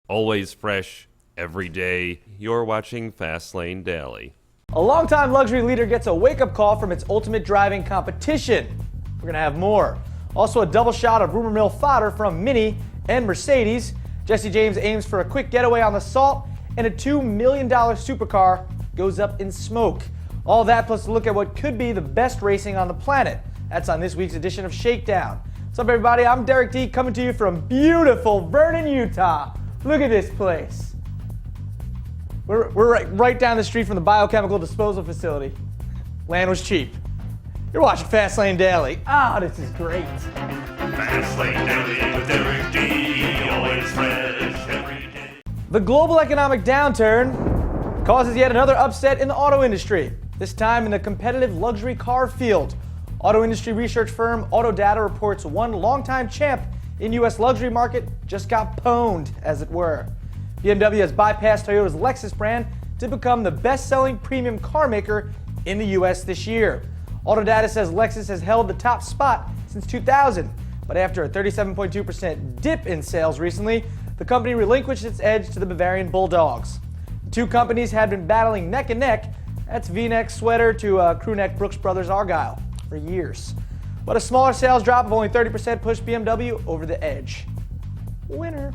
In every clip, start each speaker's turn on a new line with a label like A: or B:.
A: Always fresh, every day. You're watching Fastlane Daily.
B: A longtime luxury leader gets a wake-up call from its ultimate driving competition. We're going to have more. Also a double shot of rumor mill fodder from Mini and Mercedes. Jesse James aims for a quick getaway on the salt, and a $2 million supercar goes up in smoke. All that plus a look at what could be the best racing on the planet. That's on this week's edition of Shakedown. What's up, everybody? I'm Derek D, coming to you from beautiful Vernon, Utah. Look at this place. We're right down the street from the biochemical disposal facility. Land was cheap. You're watching Fastlane Daily. This is great.
C: Fastlane Daily with Derek D, always fresh every day.
B: The global economic downturn causes yet another upset in the auto industry, this time in the competitive luxury car field. Auto industry research firm Autodata reports one longtime champ in U.S. luxury market just got pwned, as it were. BMW has bypassed Toyota's Lexus brand to become the best-selling premium car maker in the U.S. this year. Autodata says Lexus has held the top spot since 2000, but after a 37.2% dip in sales recently, the company relinquished its edge to the Bavarian Bulldogs. The two companies had been battling neck and neck, that's V-neck sweater to crew-neck Brooks Brothers Argyle, for years. But a smaller sales drop of only 30% pushed BMW over the edge. Winner.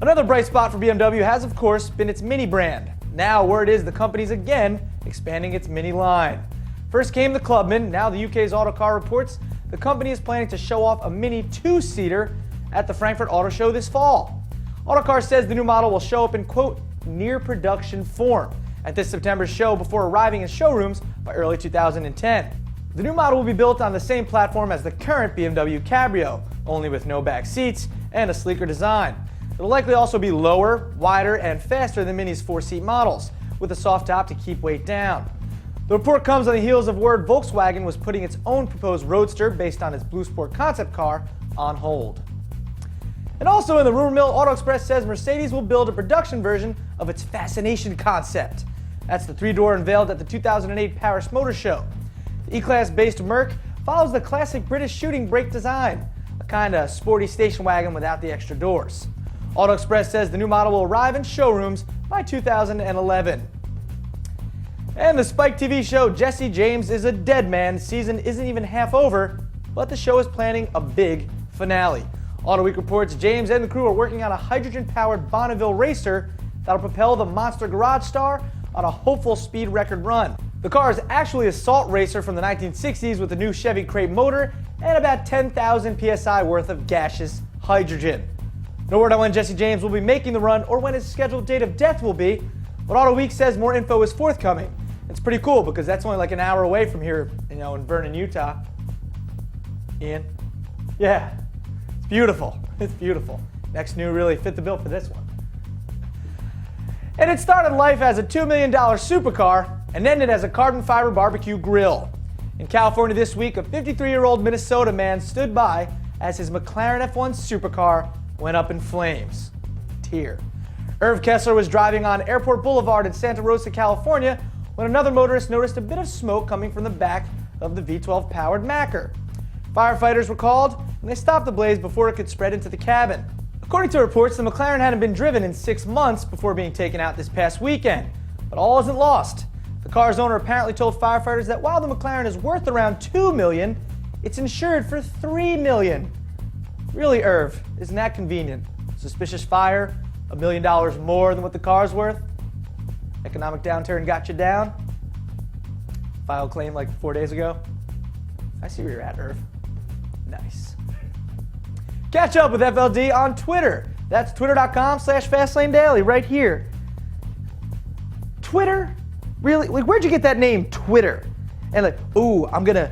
B: Another bright spot for BMW has, of course, been its Mini brand. Now word is the company's again expanding its Mini line. First came the Clubman, now the UK's Autocar reports the company is planning to show off a Mini two-seater at the Frankfurt Auto Show this fall. Autocar says the new model will show up in, quote, near production form at this September's show before arriving in showrooms by early 2010. The new model will be built on the same platform as the current BMW Cabrio, only with no back seats and a sleeker design. It'll likely also be lower, wider, and faster than Mini's four-seat models, with a soft top to keep weight down. The report comes on the heels of word Volkswagen was putting its own proposed roadster based on its Blue Sport concept car on hold. And also in the rumor mill, Auto Express says Mercedes will build a production version of its Fascination concept. That's the three-door unveiled at the 2008 Paris Motor Show. The E-Class-based Merc follows the classic British shooting brake design, a kind of sporty station wagon without the extra doors. Auto Express says the new model will arrive in showrooms by 2011. And the Spike TV show Jesse James is a dead man season isn't even half over, but the show is planning a big finale. Auto Week reports James and the crew are working on a hydrogen-powered Bonneville racer that'll propel the Monster Garage star on a hopeful speed record run. The car is actually a salt racer from the 1960s with a new Chevy crate motor and about 10,000 psi worth of gaseous hydrogen. No word on when Jesse James will be making the run or when his scheduled date of death will be, but Auto Week says more info is forthcoming. It's pretty cool because that's only like an hour away from here, in Vernon, Utah. Ian? Yeah, it's beautiful. It's beautiful. Next new really fit the bill for this one. And it started life as a $2 million supercar and ended as a carbon fiber barbecue grill. In California this week, a 53-year-old Minnesota man stood by as his McLaren F1 supercar went up in flames. Tear. Irv Kessler was driving on Airport Boulevard in Santa Rosa, California, when another motorist noticed a bit of smoke coming from the back of the V12-powered Macker. Firefighters were called, and they stopped the blaze before it could spread into the cabin. According to reports, the McLaren hadn't been driven in 6 months before being taken out this past weekend. But all isn't lost. The car's owner apparently told firefighters that while the McLaren is worth around $2 million, it's insured for $3 million. Really, Irv, isn't that convenient? Suspicious fire, $1 million more than what the car's worth? Economic downturn got you down? Filed claim like 4 days ago? I see where you're at, Irv. Nice. Catch up with FLD on Twitter. That's twitter.com/FastlaneDaily right here. Twitter? Really? Like, where'd you get that name, Twitter? And like, ooh, I'm gonna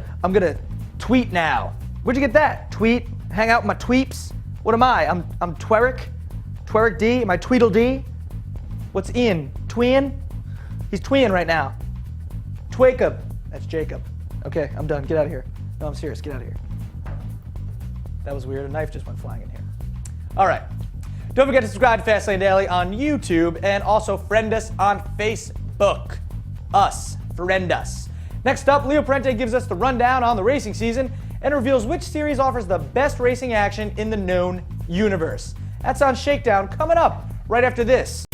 B: tweet now. Where'd you get that? Tweet? Hang out with my tweeps? What am I? I'm Twerk? Twerk D? Am I Tweedledee? What's Ian? Tween? He's tween right now. Twacob. That's Jacob. Okay, I'm done. Get out of here. No, I'm serious. Get out of here. That was weird. A knife just went flying in here. All right. Don't forget to subscribe to Fastlane Daily on YouTube and also friend us on Facebook. Friend us. Next up, Leo Parente gives us the rundown on the racing season and reveals which series offers the best racing action in the known universe. That's on Shakedown coming up right after this.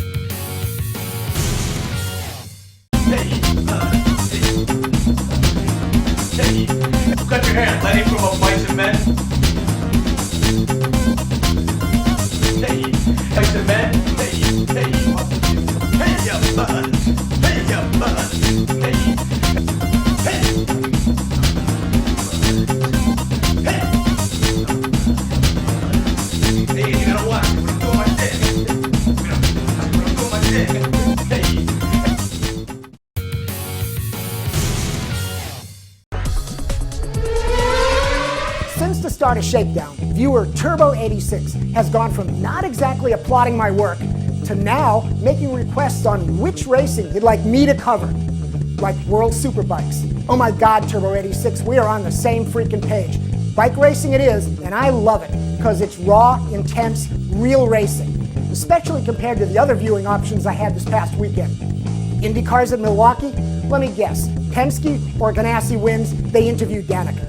C: Cut your hair, Lenny from a Bison Men. Hey, Bison Men. Hey, hey, hey, ya bud. Hey, ya bud. Hey, hey, hey. Hey, you gotta watch when I'm doing my thing. When I'm doing my thing. Hey.
D: Since the start of Shakedown, viewer Turbo86 has gone from not exactly applauding my work to now making requests on which racing he'd like me to cover, like World Superbikes. Oh my God, Turbo86, we are on the same freaking page. Bike racing it is, and I love it, because it's raw, intense, real racing, especially compared to the other viewing options I had this past weekend. Indy cars at Milwaukee? Let me guess. Penske or Ganassi wins, they interviewed Danica.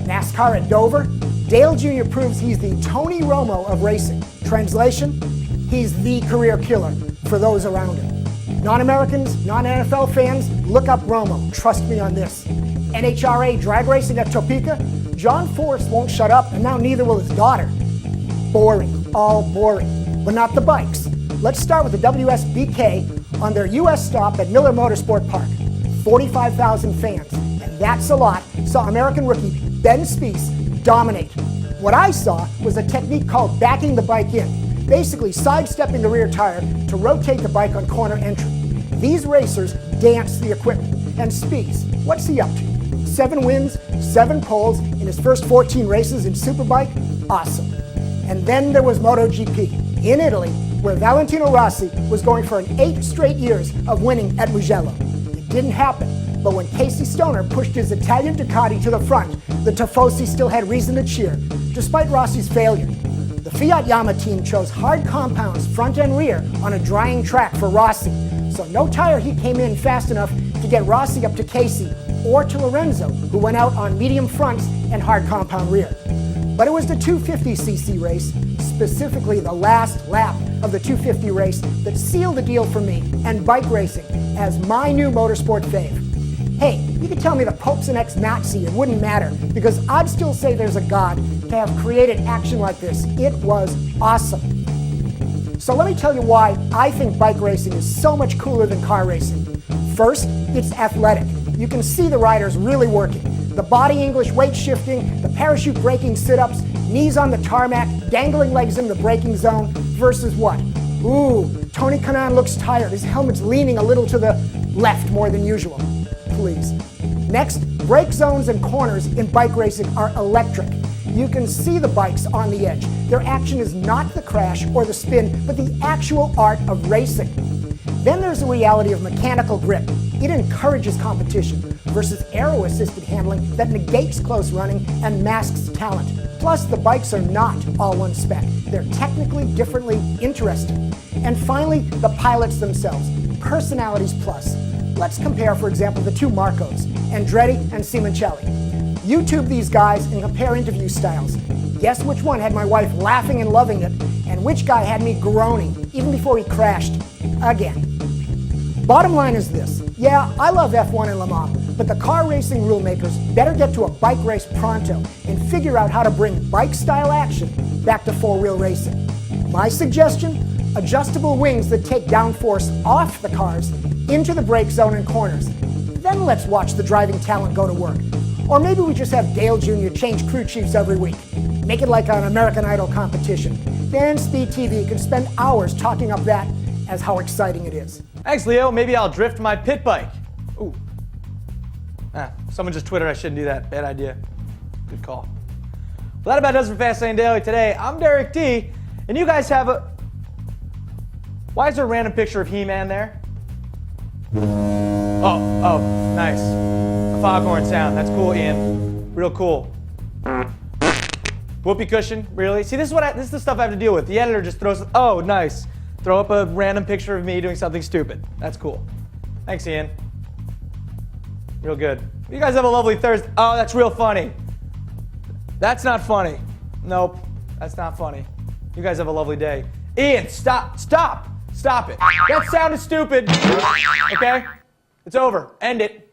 D: NASCAR at Dover? Dale Jr. proves he's the Tony Romo of racing. Translation? He's the career killer for those around him. Non-Americans, non-NFL fans, look up Romo. Trust me on this. NHRA drag racing at Topeka? John Force won't shut up, and now neither will his daughter. Boring, all boring. But not the bikes. Let's start with the WSBK on their US stop at Miller Motorsport Park. 45,000 fans, and that's a lot, saw American rookie Ben Spies dominate. What I saw was a technique called backing the bike in, basically sidestepping the rear tire to rotate the bike on corner entry. These racers dance the equipment, and Spies, what's he up to? 7 wins, 7 poles in his first 14 races in Superbike? Awesome. And then there was MotoGP in Italy, where Valentino Rossi was going for 8 straight years of winning at Mugello. It didn't happen. But when Casey Stoner pushed his Italian Ducati to the front, the Tifosi still had reason to cheer, despite Rossi's failure. The Fiat Yama team chose hard compounds front and rear on a drying track for Rossi, so no tire heat came in fast enough to get Rossi up to Casey or to Lorenzo, who went out on medium fronts and hard compound rear. But it was the 250cc race, specifically the last lap of the 250 race, that sealed the deal for me and bike racing as my new motorsport fave. Hey, you could tell me the Pope's an ex-Nazi, it wouldn't matter, because I'd still say there's a God to have created action like this. It was awesome. So let me tell you why I think bike racing is so much cooler than car racing. First, it's athletic. You can see the riders really working. The body English weight shifting, the parachute braking sit-ups, knees on the tarmac, dangling legs in the braking zone, versus what? Ooh, Tony Kanaan looks tired. His helmet's leaning a little to the left more than usual. Please. Next, brake zones and corners in bike racing are electric. You can see the bikes on the edge. Their action is not the crash or the spin, but the actual art of racing. Then there's the reality of mechanical grip. It encourages competition versus aero-assisted handling that negates close running and masks talent. Plus, the bikes are not all one spec. They're technically differently interesting. And finally, the pilots themselves. Personalities plus. Let's compare, for example, the 2 Marcos, Andretti and Simoncelli. YouTube these guys and compare interview styles. Guess which one had my wife laughing and loving it, and which guy had me groaning even before he crashed again. Bottom line is this. Yeah, I love F1 and Le Mans, but the car racing rule makers better get to a bike race pronto and figure out how to bring bike-style action back to 4-wheel racing. My suggestion? Adjustable wings that take downforce off the cars into the brake zone and corners. Then let's watch the driving talent go to work. Or maybe we just have Dale Jr. change crew chiefs every week. Make it like an American Idol competition. Then Speed TV can spend hours talking up that as how exciting it is.
B: Thanks, Leo. Maybe I'll drift my pit bike. Ooh. Someone just tweeted I shouldn't do that. Bad idea. Good call. Well, that about does it for Fastlane Daily today. I'm Derek D, and you guys have a... Why is there a random picture of He-Man there? Oh, nice. A foghorn sound. That's cool, Ian. Real cool. Whoopee cushion, really? See, this is the stuff I have to deal with. The editor just throws, oh, nice. Throw up a random picture of me doing something stupid. That's cool. Thanks, Ian. Real good. You guys have a lovely Thursday. Oh, that's real funny. That's not funny. Nope, that's not funny. You guys have a lovely day. Ian, stop it. That sounded stupid. Okay? It's over. End it.